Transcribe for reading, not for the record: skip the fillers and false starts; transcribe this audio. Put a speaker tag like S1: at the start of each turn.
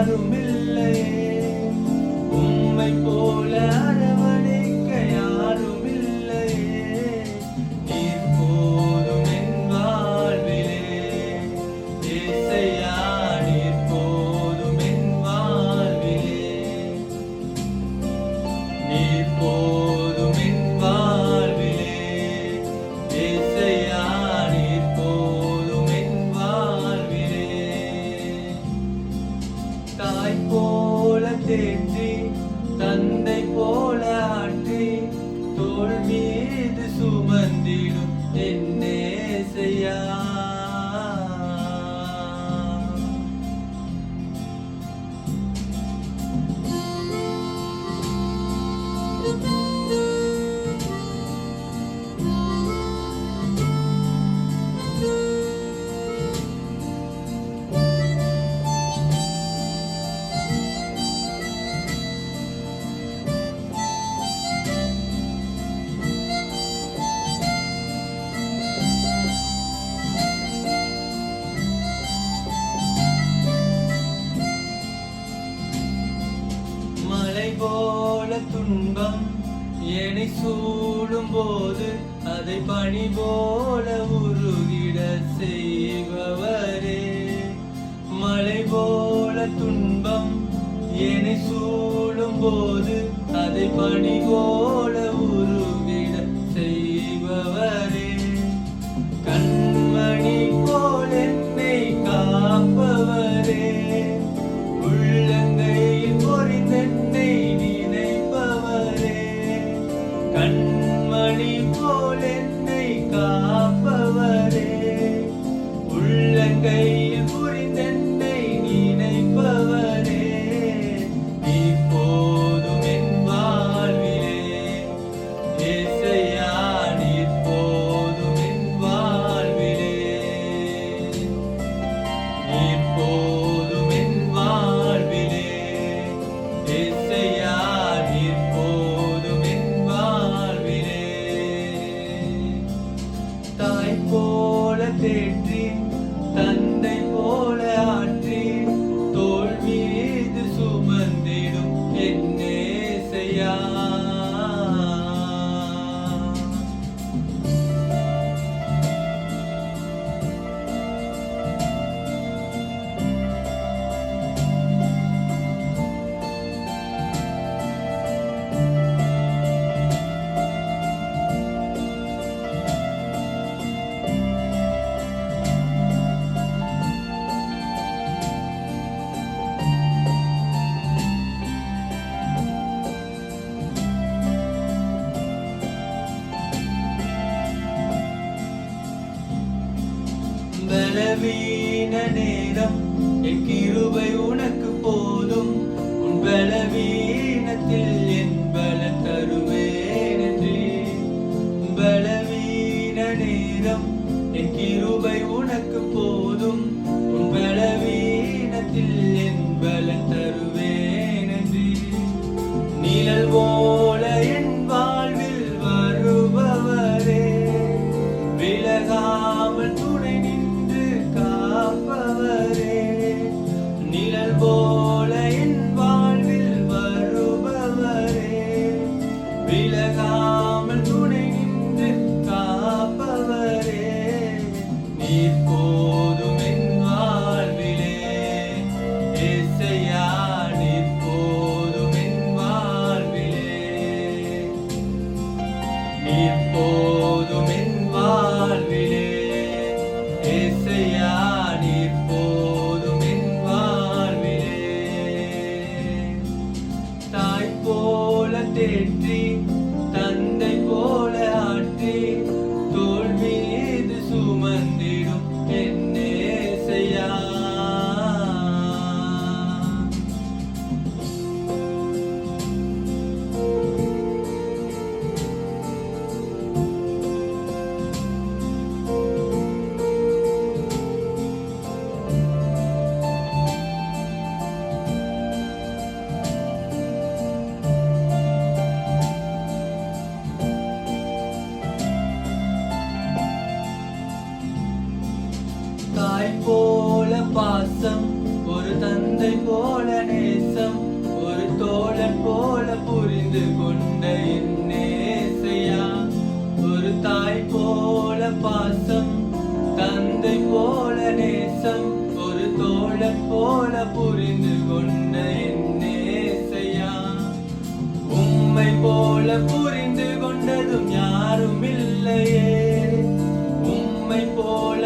S1: யாரும் இல்லையே, உம்மை போல அரவணைக்க யாரும் இல்லையே. நீர் போதும் என் வாழ்விலே ஏசையா, நீர் போதும் என் வாழ்விலே. நீர் போதும் என் வாழ்விலே ஏசையா, நீர் போதும் என் வாழ்விலே. தாய் போல தேற்றி தந்தை போல ஆற்றி தோள் மீது சுமந்திடும் என் ஏசையா. மலை போல துன்பம் என்னை சூடும் போது அதை பனி போல உருகிட செய்பவரே. மலை போல துன்பம் என்னை சூடும் போது அதை பனி போல உருகிட செய்பவரே. கண்மணி போல் என்னை காப்பவரே, உள்ளங்கையில் பொறிந்தென்னை நினைப்பவரே. கண்மணி போல் என்னை காப்பவரே, உள்ளங்கையில் பொறிந்தென்னை நினைப்பவரே. நீர் போதும் என் வாழ்விலே ஏசையா, நீர் போதும் என் வாழ்விலே. நீர் போதும் என் வாழ்விலே ஏசையா, நீர் போதும் என் வாழ்விலே. தாய் போல தேற்றி தந்தை போல ஆற்றி தோள் மீது சுமந்திடும் என் ஏசையா. பலவீன நேரம் என் கிருபை உனக்கு போதும், உன் பலவீனத்தில் என் பலன் தருவேன் என்று. பலவீன நேரம் என் கிருபை உனக்கு போதும், உன் பலவீனத்தில் என் பலன் தருவேன் என்று. நிழல் போல என் வாழ்வில் வருபவரே, விலகாமல் துணை நின்று காப்பவரே. நிழல் போல என் வாழ்வில் வருபவரே, விலகாமல் துணை நின்று காப்பவரே. நீர் போதும் என் வாழ்விலே ஏசையா, நீர் போதும் என் வாழ்விலே. நீர் போதும் என் வாழ்விலே ஏசையா, நீர் போதும் என் வாழ்விலே. தாய் போல தேற்றி தந்தை போல ஆற்றி தோள் மீது சுமந்திடும் என் ஏசையா. தாய் போல பாசம், ஒரு தந்தை போல தோழன் போல புரிந்து கொண்ட என்னேசையா, உம்மை போல புரிந்து கொண்டதும் யாரும் இல்லையே, உம்மை போல